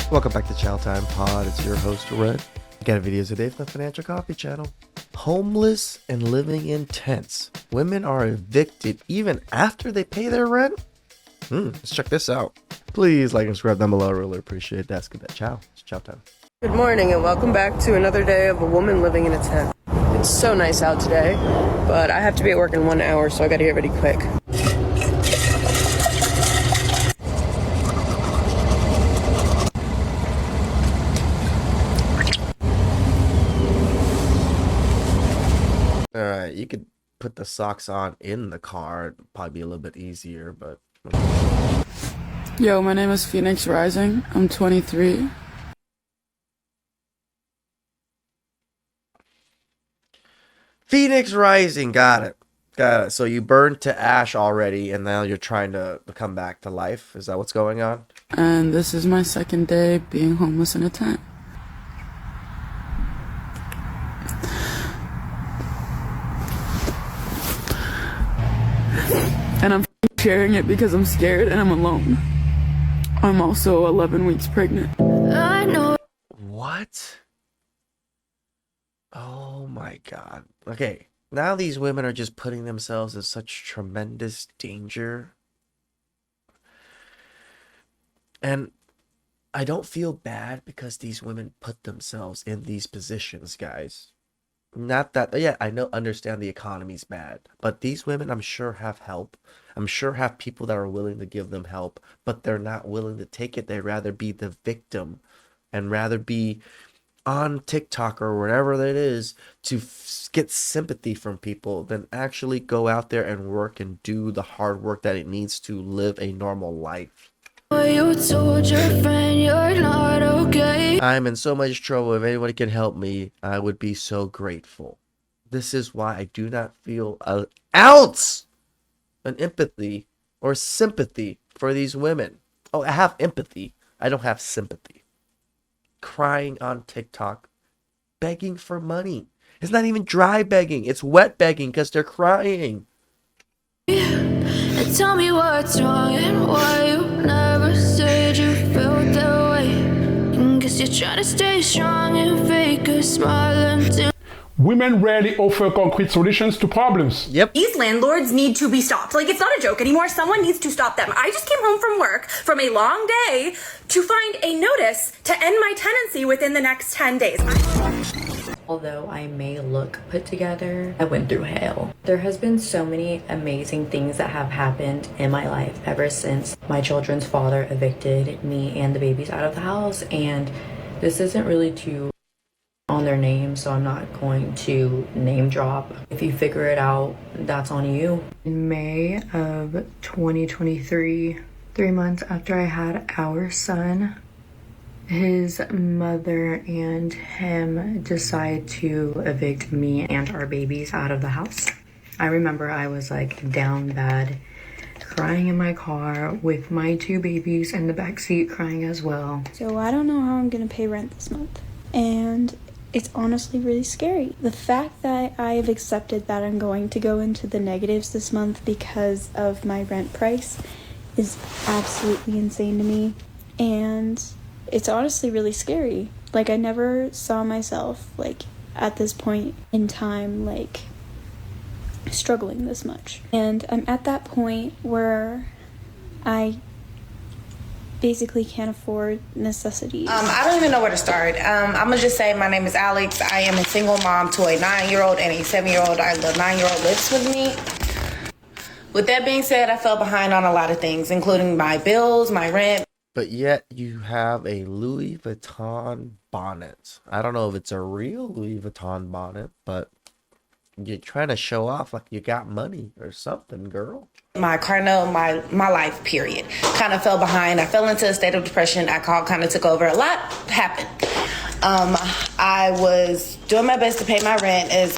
Welcome back to TheChowTimePod. It's your host, Red. Got videos today from the Financial Coffee Channel. Homeless and living in tents. Women are evicted even after they pay their rent? Let's check this out. Please like and subscribe down below. I really appreciate it. That's good. Ciao. It's chow time. Good morning and welcome back to another day of a woman living in a tent. It's so nice out today, but I have to be at work in 1 hour, so I gotta get ready quick. Alright, you could put the socks on in the car. It'd probably be a little bit easier, but... Yo, my name is Phoenix Rising. I'm 23. Phoenix Rising, got it. So you burned to ash already, and now you're trying to come back to life? Is that what's going on? And this is my second day being homeless in a tent. And I'm sharing it because I'm scared and I'm alone. I'm also 11 weeks pregnant. I know. What? Oh my God. Okay, now these women are just putting themselves in such tremendous danger. And I don't feel bad because these women put themselves in these positions, guys. Not that, yeah, I know, understand the economy's bad, but these women, I'm sure, have help. I'm sure have people that are willing to give them help, but they're not willing to take it. They'd rather be the victim and rather be on TikTok or whatever that is to get sympathy from people than actually go out there and work and do the hard work that it needs to live a normal life. You told your friend you're not okay. I'm in so much trouble. If anybody can help me, I would be so grateful. This is why I do not feel an ounce of empathy or sympathy for these women. Oh, I have empathy. I don't have sympathy. Crying on TikTok, begging for money. It's not even dry begging. It's wet begging because they're crying. And tell me what's wrong and why you never said you felt that way. Guess you're trying to stay strong and fake a smile until Women rarely offer concrete solutions to problems. Yep. These landlords need to be stopped. Like, it's not a joke anymore. Someone needs to stop them. I just came home from work from a long day to find a notice to end my tenancy within the next 10 days. Although I may look put together, I went through hell. There has been so many amazing things that have happened in my life ever since my children's father evicted me and the babies out of the house, and this isn't really to on their name, so I'm not going to name drop. If you figure it out, that's on you. In May of 2023, 3 months after I had our son, his mother and him decide to evict me and our babies out of the house. I remember I was like down bad, crying in my car with my 2 babies in the backseat crying as well. So I don't know how I'm gonna pay rent this month, and it's honestly really scary. The fact that I have accepted that I'm going to go into the negatives this month because of my rent price is absolutely insane to me, and it's honestly really scary. Like, I never saw myself, like, at this point in time, like, struggling this much. And I'm at that point where I basically can't afford necessities. I don't even know where to start. I'm gonna just say my name is Alex. I am a single mom to a 9-year-old and a 7-year-old. The 9-year-old lives with me. With that being said, I fell behind on a lot of things, including my bills, my rent. But yet you have a Louis Vuitton bonnet. I don't know if it's a real Louis Vuitton bonnet, but you're trying to show off like you got money or something, girl. My car note, my life, period. Kind of fell behind. I fell into a state of depression. Alcohol kind of took over. A lot happened. I was doing my best to pay my rent as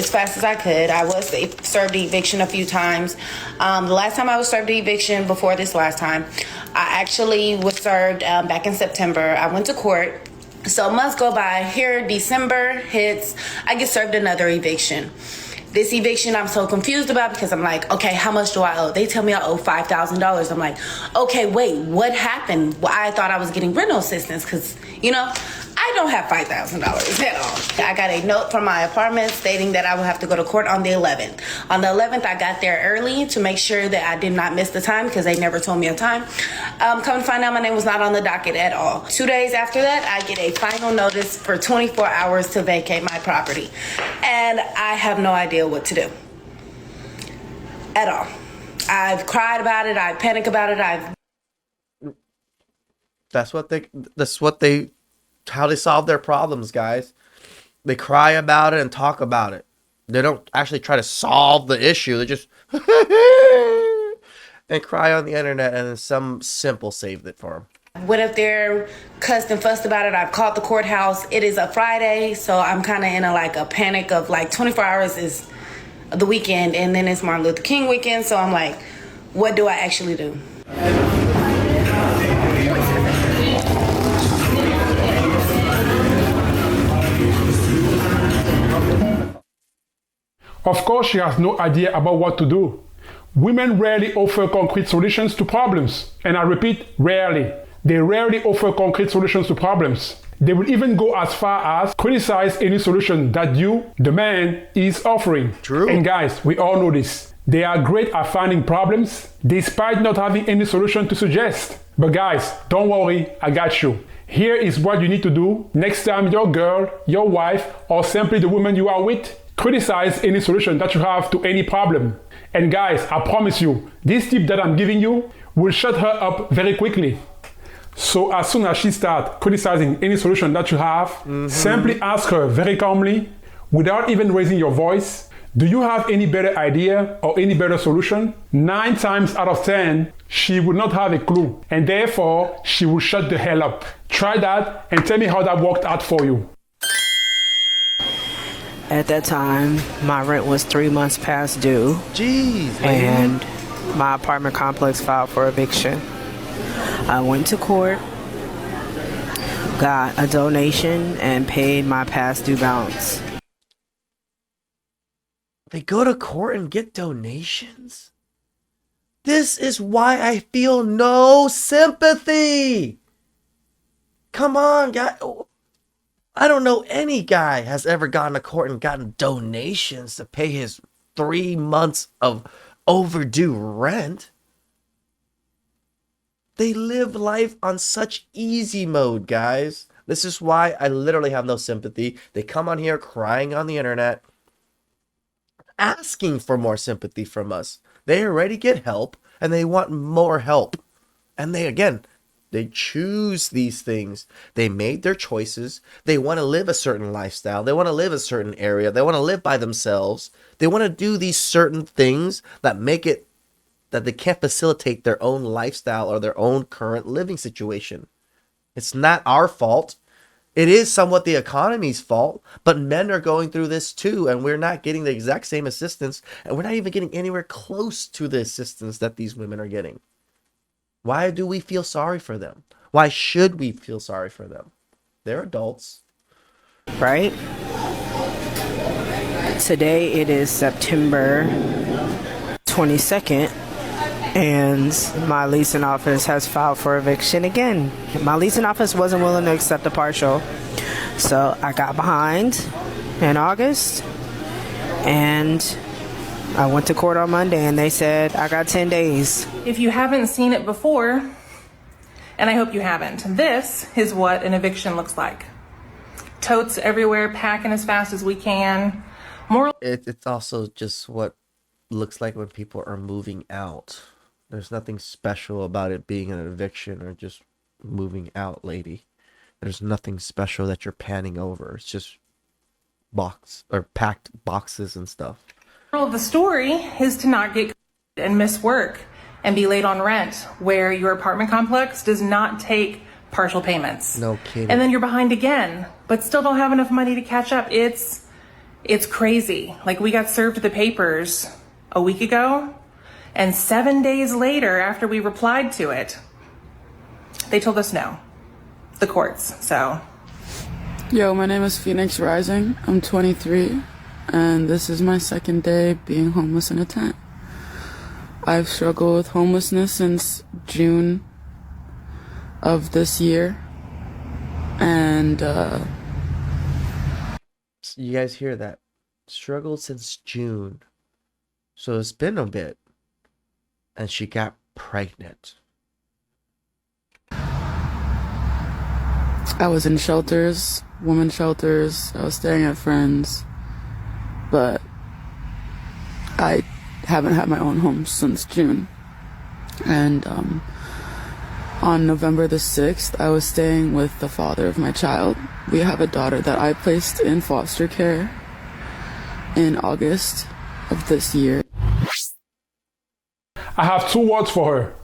fast as I could. I was served eviction a few times. The last time I was served eviction before this last time, I actually was served back in September. I went to court. So months go by. Here, December hits. I get served another eviction. This eviction I'm so confused about because I'm like, okay, how much do I owe? They tell me I owe $5,000. I'm like, okay, wait, what happened? Well, I thought I was getting rental assistance because, I don't have $5,000 at all. I got a note from my apartment stating that I will have to go to court on the 11th. On the 11th, I got there early to make sure that I did not miss the time because they never told me a time. Come to find out my name was not on the docket at all. 2 days after that, I get a final notice for 24 hours to vacate my property. And I have no idea what to do at all. I've cried about it. I panic about it. How they solve their problems, guys. They cry about it and talk about it. They don't actually try to solve the issue. They just and cry on the internet, and then some simple saved it for them. What if they're cussed and fussed about it? I've called the courthouse. It is a Friday, so I'm kind of in a panic of 24 hours is the weekend, and then it's Martin Luther King weekend. So I'm like, what do I actually do? Of course, she has no idea about what to do. Women rarely offer concrete solutions to problems. And I repeat, rarely. They rarely offer concrete solutions to problems. They will even go as far as criticize any solution that you, the man, is offering. True. And guys, we all know this. They are great at finding problems despite not having any solution to suggest. But guys, don't worry, I got you. Here is what you need to do next time your girl, your wife, or simply the woman you are with criticize any solution that you have to any problem. And guys, I promise you, this tip that I'm giving you will shut her up very quickly. So as soon as she starts criticizing any solution that you have, simply ask her very calmly, without even raising your voice, do you have any better idea or any better solution? 9 times out of 10, she would not have a clue, and therefore she will shut the hell up. Try that and tell me how that worked out for you. At that time, my rent was 3 months past due. Jeez, man. And my apartment complex filed for eviction. I went to court, got a donation, and paid my past due balance. They go to court and get donations? This is why I feel no sympathy. Come on, guys. I don't know any guy has ever gone to court and gotten donations to pay his 3 months of overdue rent. They live life on such easy mode, guys. This is why I literally have no sympathy. They come on here crying on the internet, asking for more sympathy from us. They already get help, and they want more help. And they choose these things. They made their choices. They want to live a certain lifestyle. They want to live a certain area. They want to live by themselves. They want to do these certain things that make it that they can't facilitate their own lifestyle or their own current living situation. It's not our fault. It is somewhat the economy's fault, but men are going through this too, and we're not getting the exact same assistance, and we're not even getting anywhere close to the assistance that these women are getting. Why do we feel sorry for them? Why should we feel sorry for them? They're adults. Right? Today it is September 22nd, and my leasing office has filed for eviction again. My leasing office wasn't willing to accept a partial, so I got behind in August, and I went to court on Monday, and they said I got 10 days. If you haven't seen it before, and I hope you haven't, this is what an eviction looks like. Totes everywhere, packing as fast as we can. It's also just what looks like when people are moving out. There's nothing special about it being an eviction or just moving out, lady. There's nothing special that you're panning over. It's just packed boxes and stuff. The moral of the story is to not get and miss work and be late on rent, where your apartment complex does not take partial payments. No kidding. And then you're behind again, but still don't have enough money to catch up. It's crazy. Like, we got served the papers a week ago, and 7 days later, after we replied to it, they told us no. The courts, so. Yo, my name is Phoenix Rising. I'm 23. and this is my second day being homeless in a tent. I've struggled with homelessness since June of this year, and You guys hear that? Struggled since June. So it's been a bit. And she got pregnant. I was in shelters, women's shelters. I was staying at friends, but I haven't had my own home since June. And on November the 6th, I was staying with the father of my child. We have a daughter that I placed in foster care in August of this year. I have two words for her.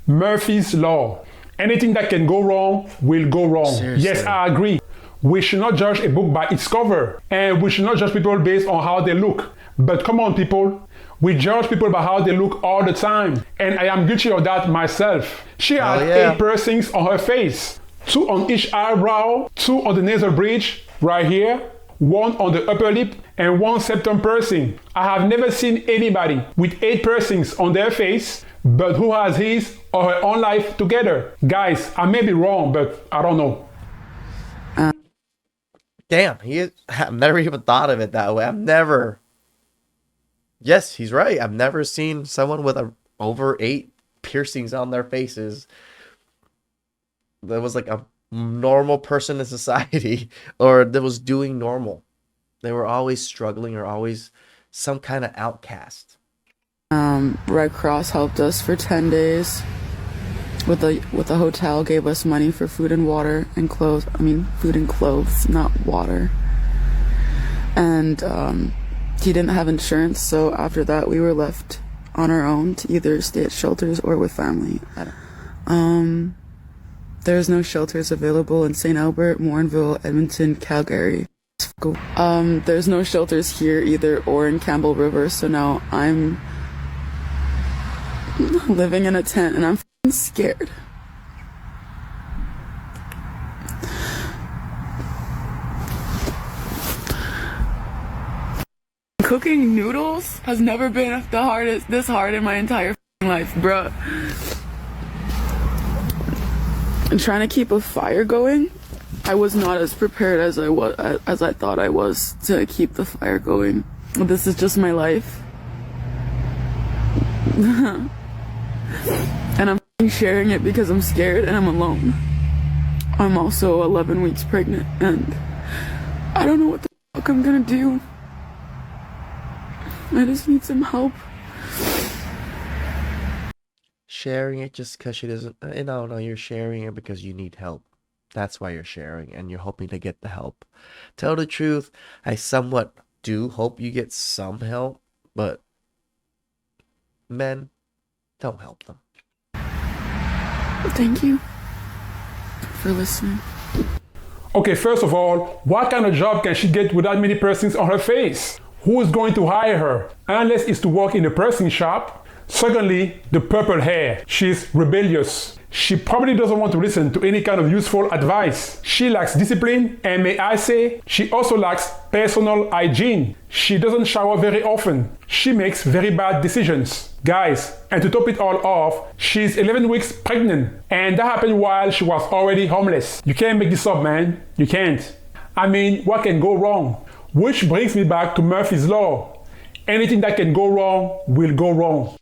Murphy's Law. Anything that can go wrong will go wrong. Seriously. Yes, I agree. We should not judge a book by its cover. And we should not judge people based on how they look. But come on, people. We judge people by how they look all the time. And I am guilty of that myself. She had 8 piercings on her face. 2 on each eyebrow, 2 on the nasal bridge, right here, 1 on the upper lip, and 1 septum piercing. I have never seen anybody with 8 piercings on their face, but who has his or her own life together. Guys, I may be wrong, but I don't know. Damn, I've never even thought of it that way. Yes, he's right. I've never seen someone with over 8 piercings on their faces that was like a normal person in society or that was doing normal. They were always struggling or always some kind of outcast. Red Cross helped us for 10 days with the hotel, gave us money for food and water and clothes. Food and clothes, not water. And he didn't have insurance, so after that we were left on our own to either stay at shelters or with family. There's no shelters available in St. Albert, Morinville, Edmonton, Calgary. There's no shelters here either or in Campbell River, so now I'm living in a tent and I'm f***ing scared. Cooking noodles has never been this hard in my entire life, bruh. And trying to keep a fire going, I was not as prepared as I thought I was to keep the fire going. This is just my life. And I'm sharing it because I'm scared and I'm alone. I'm also 11 weeks pregnant and I don't know what the fuck I'm gonna do. I just need some help. Sharing it just because she doesn't... No, you're sharing it because you need help. That's why you're sharing and you're hoping to get the help. Tell the truth, I somewhat do hope you get some help, but men, don't help them. Thank you for listening. Okay, first of all, what kind of job can she get with that many piercings on her face? Who is going to hire her? Unless it's to work in a piercing shop. Secondly, the purple hair. She's rebellious. She probably doesn't want to listen to any kind of useful advice. She lacks discipline, and may I say, she also lacks personal hygiene. She doesn't shower very often. She makes very bad decisions. Guys, and to top it all off, she's 11 weeks pregnant, and that happened while she was already homeless. You can't make this up, man. You can't. What can go wrong? Which brings me back to Murphy's Law. Anything that can go wrong will go wrong.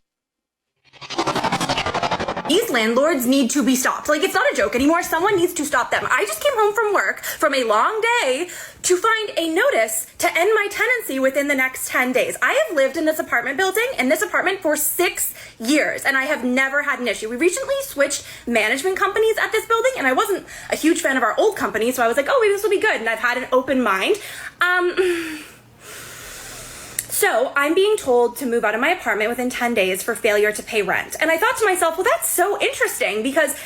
These landlords need to be stopped. Like, it's not a joke anymore. Someone needs to stop them. I just came home from work from a long day to find a notice to end my tenancy within the next 10 days. I have lived in this apartment building, in this apartment for 6 years, and I have never had an issue. We recently switched management companies at this building, and I wasn't a huge fan of our old company, so I was like, oh, maybe this will be good, and I've had an open mind. So I'm being told to move out of my apartment within 10 days for failure to pay rent. And I thought to myself, well, that's so interesting because,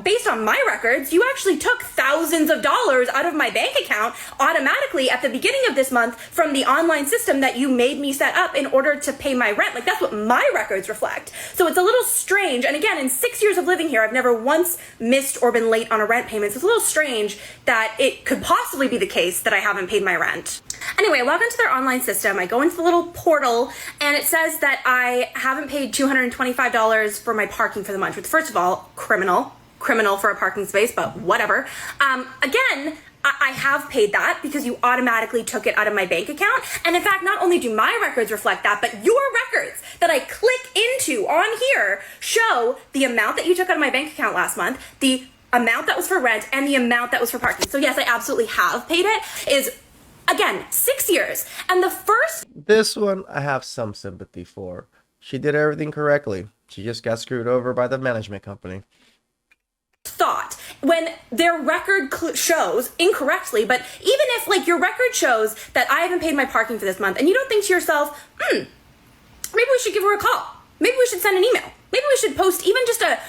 based on my records, you actually took thousands of dollars out of my bank account automatically at the beginning of this month from the online system that you made me set up in order to pay my rent. Like, that's what my records reflect. So it's a little strange. And again, in 6 years of living here, I've never once missed or been late on a rent payment. So it's a little strange that it could possibly be the case that I haven't paid my rent. Anyway, I log into their online system. I go into the little portal, and it says that I haven't paid $225 for my parking for the month, which, first of all, criminal for a parking space, but whatever. Again, I have paid that because you automatically took it out of my bank account. And in fact, not only do my records reflect that, but your records that I click into on here show the amount that you took out of my bank account last month, the amount that was for rent, and the amount that was for parking. So yes, I absolutely have paid it. Is, again, 6 years. And the first... This one I have some sympathy for. She did everything correctly. She just got screwed over by the management company. Thought when their record shows incorrectly, but even if like your record shows that I haven't paid my parking for this month, and you don't think to yourself, maybe we should give her a call, maybe we should send an email, maybe we should post even just a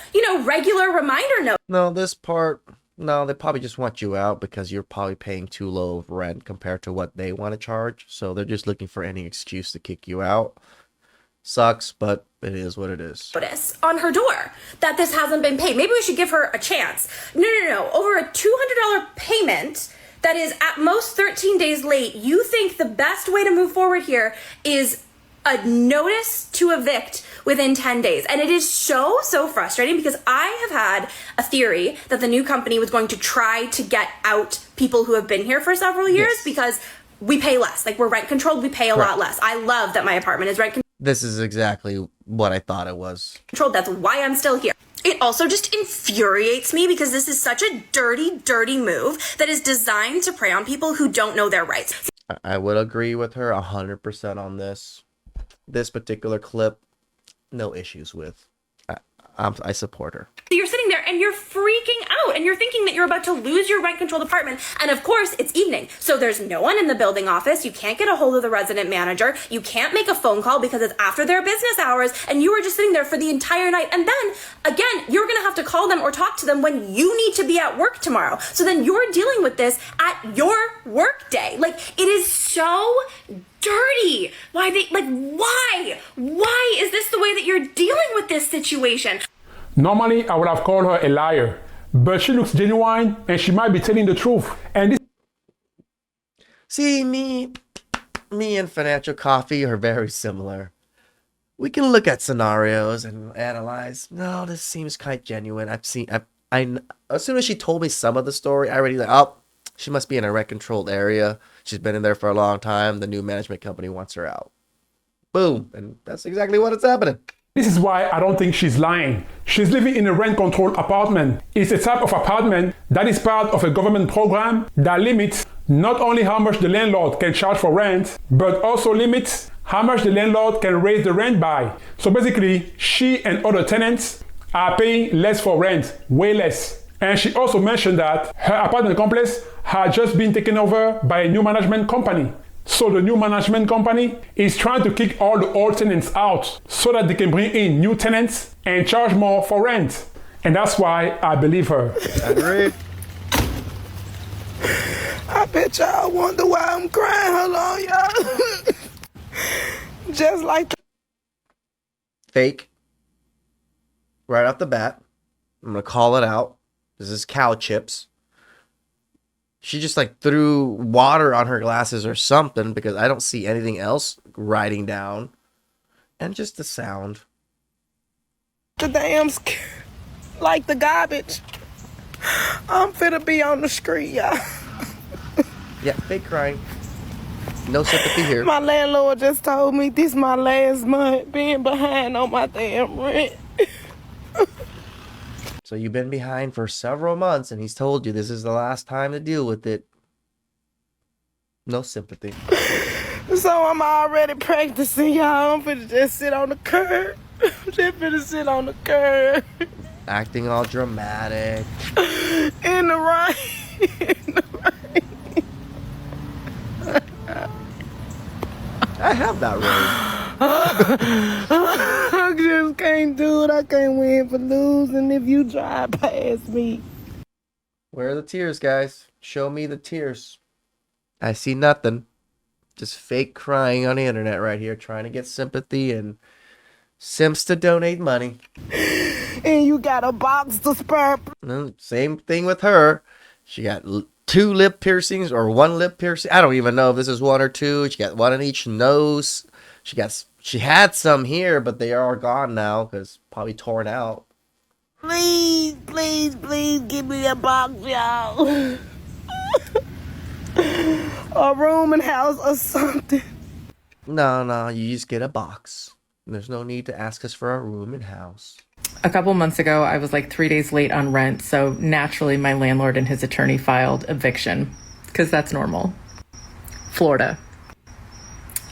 regular reminder note. No, this part, no, they probably just want you out because you're probably paying too low of rent compared to what they want to charge, so they're just looking for any excuse to kick you out. Sucks, but it is what it is. Notice on her door that this hasn't been paid. Maybe we should give her a chance. No. Over a $200 payment that is at most 13 days late, you think the best way to move forward here is a notice to evict within 10 days. And it is so frustrating because I have had a theory that the new company was going to try to get out people who have been here for several years because we pay less. Like, we're rent controlled, we pay a lot less. I love that my apartment is rent controlled. This is exactly what I thought it was. That's why I'm still here. It also just infuriates me because this is such a dirty move that is designed to prey on people who don't know their rights. I would agree with her 100% on this. This particular clip, no issues with. I support her. So you're sitting there and you're freaking out and you're thinking that you're about to lose your rent-controlled apartment. And of course, it's evening. So there's no one in the building office. You can't get a hold of the resident manager. You can't make a phone call because it's after their business hours. And you were just sitting there for the entire night. And then, again, you're going to have to call them or talk to them when you need to be at work tomorrow. So then you're dealing with this at your work day. Like, it is so dirty. Why is this the way that you're dealing with this situation? Normally, I would have called her a liar, but she looks genuine and she might be telling the truth. And this... See, me and Financial Coffee are very similar. We can look at scenarios and analyze. No, this seems quite genuine. As soon as she told me some of the story, I already she must be in a rent-controlled area. She's been in there for a long time. The new management company wants her out. Boom. And that's exactly what is happening. This is why I don't think she's lying. She's living in a rent-controlled apartment. It's a type of apartment that is part of a government program that limits not only how much the landlord can charge for rent, but also limits how much the landlord can raise the rent by. So basically, she and other tenants are paying less for rent, way less. And she also mentioned that her apartment complex had just been taken over by a new management company. So the new management company is trying to kick all the old tenants out so that they can bring in new tenants and charge more for rent. And that's why I believe her. Agreed. I bet y'all wonder why I'm crying. Hold on, y'all. Just like Fake. Right off the bat. I'm going to call it out. This is cow chips. She just threw water on her glasses or something because I don't see anything else writing down. And just the sound. the damn, like the garbage. I'm finna be on the street, y'all. Yeah, fake crying. No sympathy here. My landlord just told me this my last month being behind on my damn rent. So you've been behind for several months and he's told you this is the last time to deal with it. No sympathy. So I'm already practicing, y'all. I'm finna just sit on the curb. I'm just finna sit on the curb. Acting all dramatic. In the rain. In the rain. I have that rain. I just can't do it. I can't win for losing if you drive past me. Where are the tears, guys? Show me the tears. I see nothing. Just fake crying on the internet right here, trying to get sympathy and simps to donate money. And you got a box to spare. Same thing with her. She got 2 lip piercings or 1 lip piercing. I don't even know if this is 1 or 2. She got 1 in each nose. She had some here, but they are gone now because probably torn out. Please, please, please give me a box, y'all. A room and house or something. No, you just get a box. There's no need to ask us for a room and house. A couple months ago, I was like 3 days late on rent, so naturally my landlord and his attorney filed eviction, because that's normal. Florida.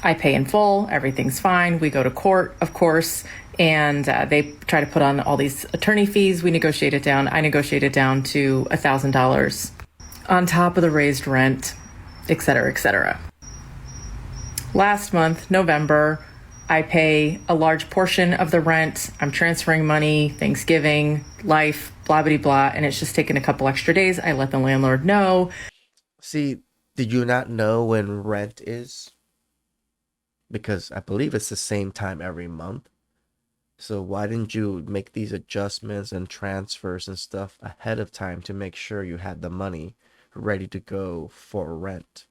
I pay in full, everything's fine. We go to court, of course, and they try to put on all these attorney fees. We negotiate it down. I negotiate it down to $1,000 on top of the raised rent, et cetera, et cetera. Last month, November, I pay a large portion of the rent. I'm transferring money, Thanksgiving, life, blah, blah, blah. And it's just taken a couple extra days. I let the landlord know. See, did you not know when rent is? Because I believe it's the same time every month. So why didn't you make these adjustments and transfers and stuff ahead of time to make sure you had the money ready to go for rent?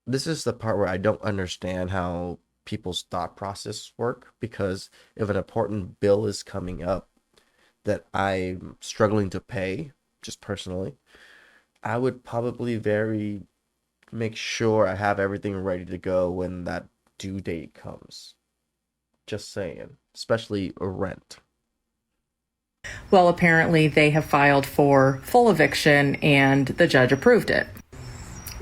This is the part where I don't understand how people's thought process work, because if an important bill is coming up that I'm struggling to pay, just personally, I would probably make sure I have everything ready to go when that due date comes. Just saying, especially a rent. Well, apparently they have filed for full eviction and the judge approved it.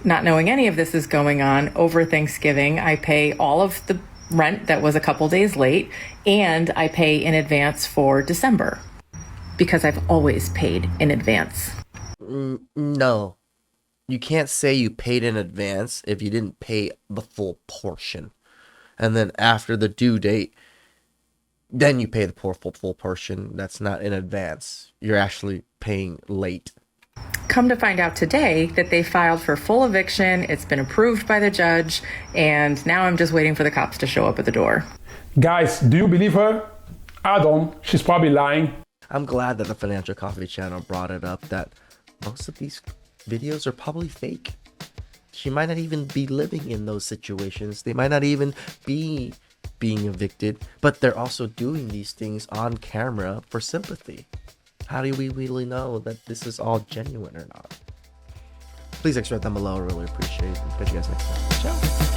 Not knowing any of this is going on, over Thanksgiving, I pay all of the rent that was a couple days late, and I pay in advance for December because I've always paid in advance. No. You can't say you paid in advance if you didn't pay the full portion. And then after the due date, then you pay the full portion. That's not in advance. You're actually paying late. Come to find out today that they filed for full eviction. It's been approved by the judge, and now I'm just waiting for the cops to show up at the door. Guys, do you believe her? I don't. She's probably lying. I'm glad that the Financial Coffee channel brought it up that most of these videos are probably fake. She might not even be living in those situations. They might not even be being evicted, but they're also doing these things on camera for sympathy. How do we really know that this is all genuine or not? Please express them below. I really appreciate it. Catch you guys next time. Ciao.